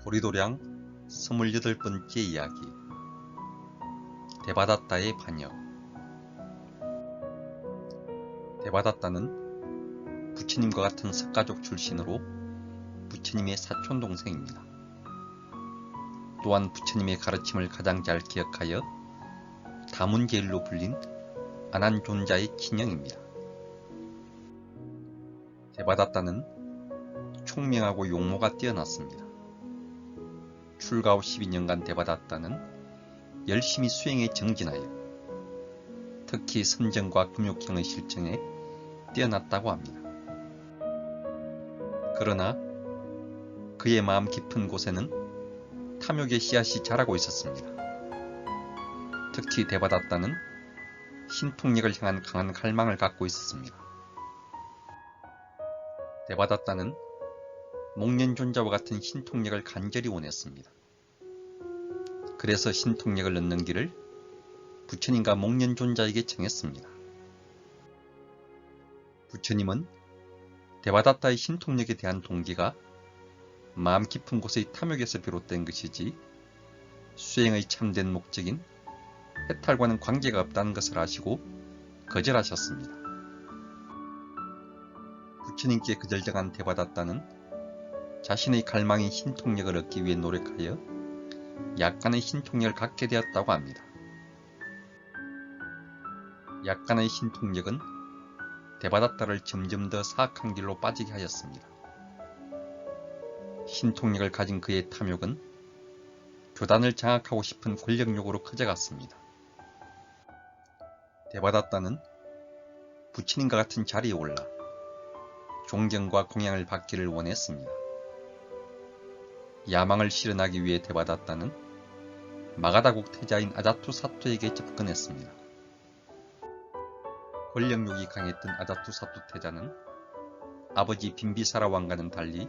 도리도량 28번째 이야기. 대바다타의 반역. 대바다타는 부처님과 같은 석가족 출신으로 부처님의 사촌동생입니다. 또한 부처님의 가르침을 가장 잘 기억하여 다문제일로 불린 아난존자의 친형입니다. 대바다타는 총명하고 용모가 뛰어났습니다. 출가 후 12년간 대바다타는 열심히 수행에 정진하여 특히 선정과 금욕형의 실정에 뛰어났다고 합니다. 그러나 그의 마음 깊은 곳에는 탐욕의 씨앗이 자라고 있었습니다. 특히 대바다타는 신통력을 향한 강한 갈망을 갖고 있었습니다. 대바다타는 목련존자와 같은 신통력을 간절히 원했습니다. 그래서 신통력을 얻는 길을 부처님과 목련존자에게 정했습니다. 부처님은 대바다타의 신통력에 대한 동기가 마음 깊은 곳의 탐욕에서 비롯된 것이지 수행의 참된 목적인 해탈과는 관계가 없다는 것을 아시고 거절하셨습니다. 부처님께 거절당한 대바다타는 자신의 갈망인 신통력을 얻기 위해 노력하여 약간의 신통력을 갖게 되었다고 합니다. 약간의 신통력은 대바다타를 점점 더 사악한 길로 빠지게 하였습니다. 신통력을 가진 그의 탐욕은 교단을 장악하고 싶은 권력욕으로 커져갔습니다. 대바다타는 부처님과 같은 자리에 올라 존경과 공양을 받기를 원했습니다. 야망을 실현하기 위해 대바다타는 마가다국 태자인 아자투사투에게 접근했습니다. 권력욕이 강했던 아자투사투 태자는 아버지 빈비사라 왕과는 달리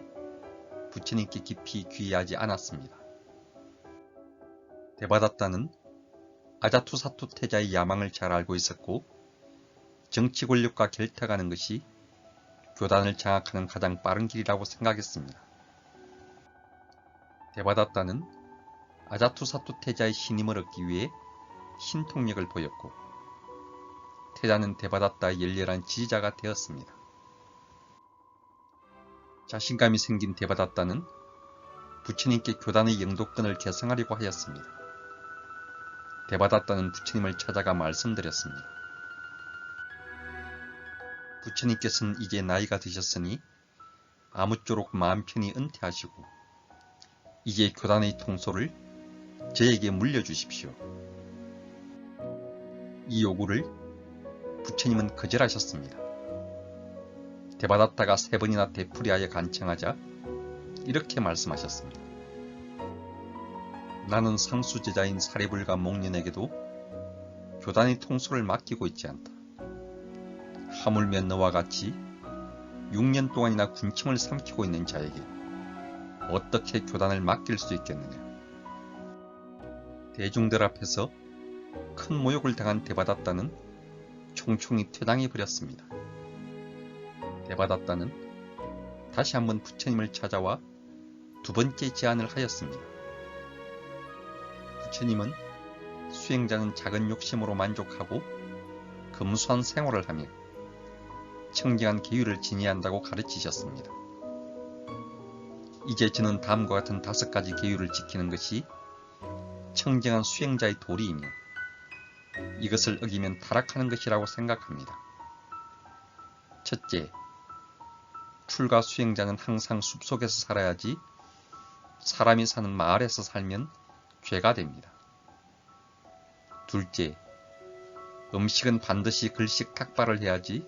부처님께 깊이 귀의하지 않았습니다. 대바다타는 아자투사투 태자의 야망을 잘 알고 있었고 정치 권력과 결탁하는 것이 교단을 장악하는 가장 빠른 길이라고 생각했습니다. 대바다타는 아자투사투 태자의 신임을 얻기 위해 신통력을 보였고 태자는 대바다타의 열렬한 지지자가 되었습니다. 자신감이 생긴 대바다타는 부처님께 교단의 영도권을 개성하려고 하였습니다. 대바다타는 부처님을 찾아가 말씀드렸습니다. 부처님께서는 이제 나이가 드셨으니 아무쪼록 마음 편히 은퇴하시고 이제 교단의 통솔을 저에게 물려주십시오. 이 요구를 부처님은 거절하셨습니다. 대바다타가 3번이나 되풀이하여 간청하자 이렇게 말씀하셨습니다. 나는 상수제자인 사리불과 목련에게도 교단의 통솔을 맡기고 있지 않다. 하물며 너와 같이 6년 동안이나 군침을 삼키고 있는 자에게 어떻게 교단을 맡길 수 있겠느냐. 대중들 앞에서 큰 모욕을 당한 대바다타는 총총히 퇴당해 버렸습니다. 대바다타는 다시 한번 부처님을 찾아와 2번째 제안을 하였습니다. 부처님은 수행자는 작은 욕심으로 만족하고 검소한 생활을 하며 청정한 계율을 지녀야 한다고 가르치셨습니다. 이제 저는 다음과 같은 5가지 계율을 지키는 것이 청정한 수행자의 도리이며 이것을 어기면 타락하는 것이라고 생각합니다. 첫째, 출가 수행자는 항상 숲속에서 살아야지 사람이 사는 마을에서 살면 죄가 됩니다. 둘째, 음식은 반드시 글식 탁발을 해야지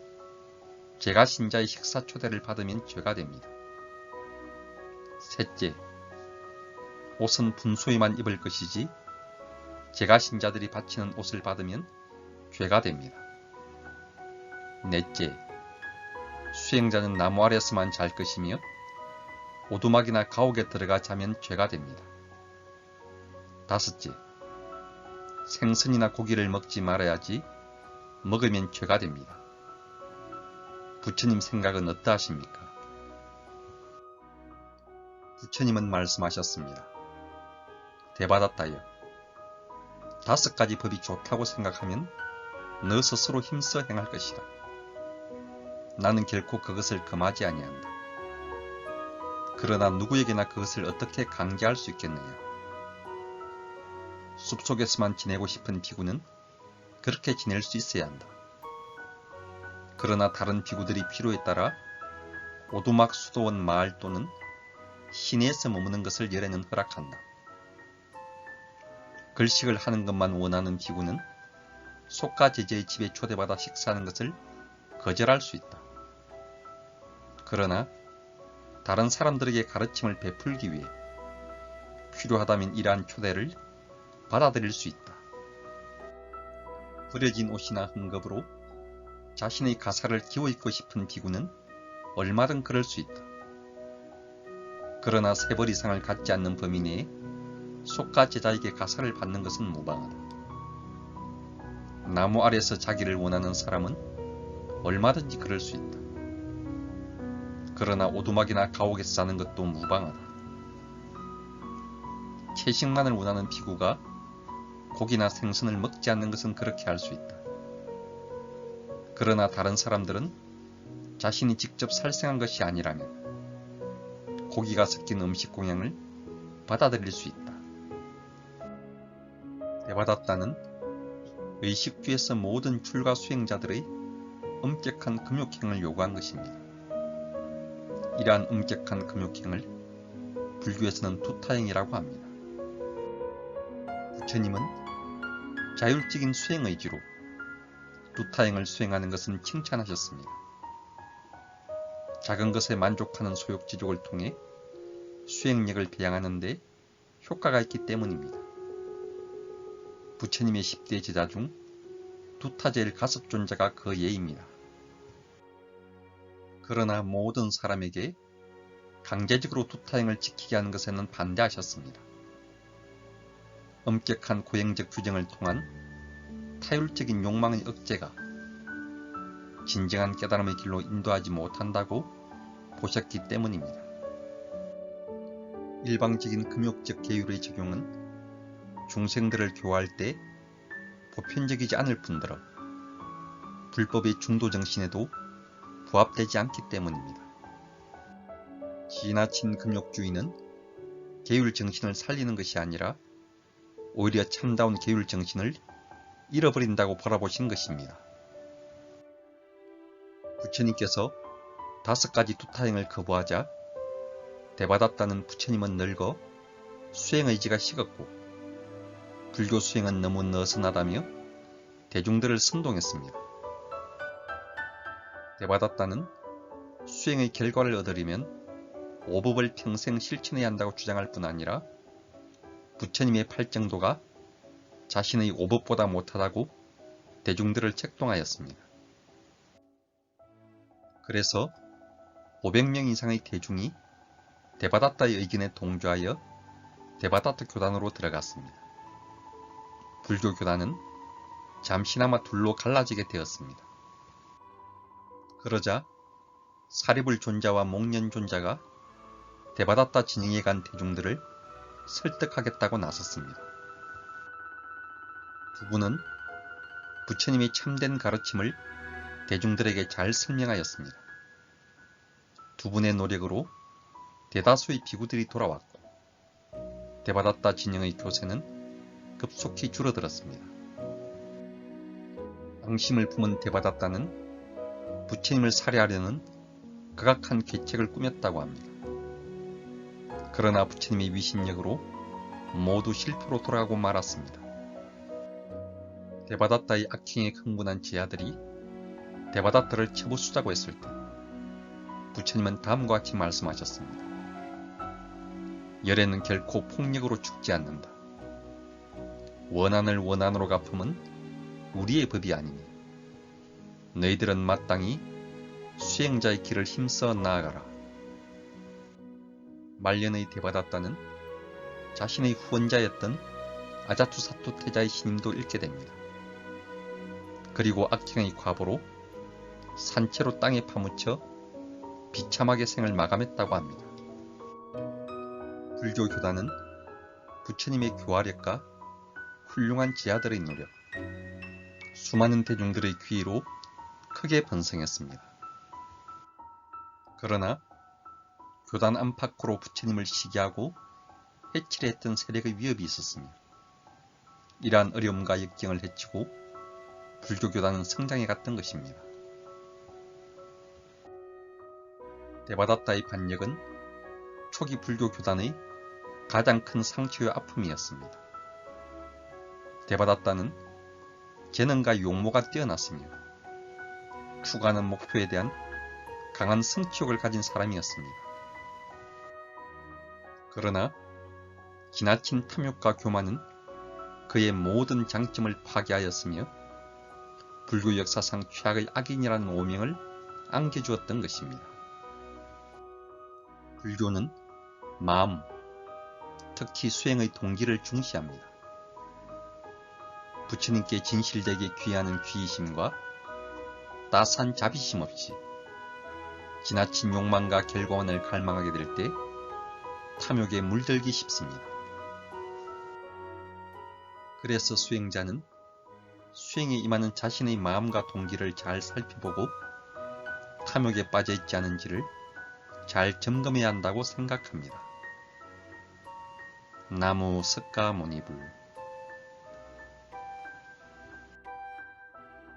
제가 신자의 식사 초대를 받으면 죄가 됩니다. 셋째, 옷은 분소에만 입을 것이지 제가 신자들이 바치는 옷을 받으면 죄가 됩니다. 넷째, 수행자는 나무 아래서만 잘 것이며 오두막이나 가옥에 들어가 자면 죄가 됩니다. 다섯째, 생선이나 고기를 먹지 말아야지 먹으면 죄가 됩니다. 부처님 생각은 어떠하십니까? 부처님은 말씀하셨습니다. 대바다타여, 5가지 법이 좋다고 생각하면 너 스스로 힘써 행할 것이다. 나는 결코 그것을 금하지 아니한다. 그러나 누구에게나 그것을 어떻게 강제할 수 있겠느냐. 숲속에서만 지내고 싶은 비구는 그렇게 지낼 수 있어야 한다. 그러나 다른 비구들이 필요에 따라 오두막 수도원 마을 또는 시내에서 머무는 것을 열애는 허락한다. 글식을 하는 것만 원하는 비구는 속가 제자의 집에 초대받아 식사하는 것을 거절할 수 있다. 그러나 다른 사람들에게 가르침을 베풀기 위해 필요하다면 이러한 초대를 받아들일 수 있다. 버려진 옷이나 헝겊으로 자신의 가사를 기워입고 싶은 비구는 얼마든 그럴 수 있다. 그러나 3벌 이상을 갖지 않는 범위 내에 속가 제자에게 가사를 받는 것은 무방하다. 나무 아래서 자기를 원하는 사람은 얼마든지 그럴 수 있다. 그러나 오두막이나 가옥에서 사는 것도 무방하다. 채식만을 원하는 비구가 고기나 생선을 먹지 않는 것은 그렇게 할 수 있다. 그러나 다른 사람들은 자신이 직접 살생한 것이 아니라면 고기가 섞인 음식 공양을 받아들일 수 있다. 대바다타는 의식주에서 모든 출가 수행자들의 엄격한 금욕행을 요구한 것입니다. 이러한 엄격한 금욕행을 불교에서는 두타행이라고 합니다. 부처님은 자율적인 수행의지로 두타행을 수행하는 것은 칭찬하셨습니다. 작은 것에 만족하는 소욕지족을 통해 수행력을 배양하는 데 효과가 있기 때문입니다. 부처님의 10대 제자 중 두타제일 가섭존자가 그 예입니다. 그러나 모든 사람에게 강제적으로 두타행을 지키게 하는 것에는 반대하셨습니다. 엄격한 고행적 규정을 통한 타율적인 욕망의 억제가 진정한 깨달음의 길로 인도하지 못한다고 보셨기 때문입니다. 일방적인 금욕적 계율의 적용은 중생들을 교화할 때 보편적이지 않을 뿐더러 불법의 중도정신에도 부합되지 않기 때문입니다. 지나친 금욕주의는 계율정신을 살리는 것이 아니라 오히려 참다운 계율정신을 잃어버린다고 바라보신 것입니다. 부처님께서 5가지 두타행을 거부하자 대바다타는 부처님은 늙어 수행의지가 식었고 불교 수행은 너무 느슨하다며 대중들을 선동했습니다. 대바다타는 수행의 결과를 얻으려면 5법을 평생 실천해야 한다고 주장할 뿐 아니라 부처님의 팔정도가 자신의 5법보다 못하다고 대중들을 책동하였습니다. 그래서 500명 이상의 대중이 대바다타의 의견에 동조하여 대바다타 교단으로 들어갔습니다. 불교 교단은 잠시나마 둘로 갈라지게 되었습니다. 그러자 사리불 존자와 목련 존자가 대바다타 진영에 간 대중들을 설득하겠다고 나섰습니다. 두 분은 부처님의 참된 가르침을 대중들에게 잘 설명하였습니다. 두 분의 노력으로 대다수의 비구들이 돌아왔고 대바다타 진영의 교세는 급속히 줄어들었습니다. 앙심을 품은 대바다타는 부처님을 살해하려는 극악한 계책을 꾸몄다고 합니다. 그러나 부처님의 위신력으로 모두 실토로 돌아가고 말았습니다. 대바다타의 악행에 흥분한 제자들이 대바다타를 쳐부수자고 했을 때 부처님은 다음과 같이 말씀하셨습니다. 열애는 결코 폭력으로 죽지 않는다. 원한을 원한으로 갚음은 우리의 법이 아니니 너희들은 마땅히 수행자의 길을 힘써 나아가라. 말년의 대바다타는 자신의 후원자였던 아자투사투 태자의 신임도 잃게 됩니다. 그리고 악행의 과보로 산채로 땅에 파묻혀 비참하게 생을 마감했다고 합니다. 불교 교단은 부처님의 교화력과 훌륭한 지하들의 노력, 수많은 대중들의 귀의로 크게 번성했습니다. 그러나 교단 안팎으로 부처님을 시기하고 해치려 했던 세력의 위협이 있었으며 이러한 어려움과 역경을 헤치고 불교교단은 성장해 갔던 것입니다. 데바다타의 반역은 초기 불교교단의 가장 큰 상처와 아픔이었습니다. 데바다타는 재능과 용모가 뛰어났으며 추구하는 목표에 대한 강한 성취욕을 가진 사람이었습니다. 그러나 지나친 탐욕과 교만은 그의 모든 장점을 파괴하였으며 불교 역사상 최악의 악인이라는 오명을 안겨주었던 것입니다. 불교는 마음, 특히 수행의 동기를 중시합니다. 부처님께 진실되게 귀하는 귀의심과 따스한 자비심 없이 지나친 욕망과 결과원을 갈망하게 될 때 탐욕에 물들기 쉽습니다. 그래서 수행자는 수행에 임하는 자신의 마음과 동기를 잘 살펴보고 탐욕에 빠져있지 않은지를 잘 점검해야 한다고 생각합니다. 나무 석가모니불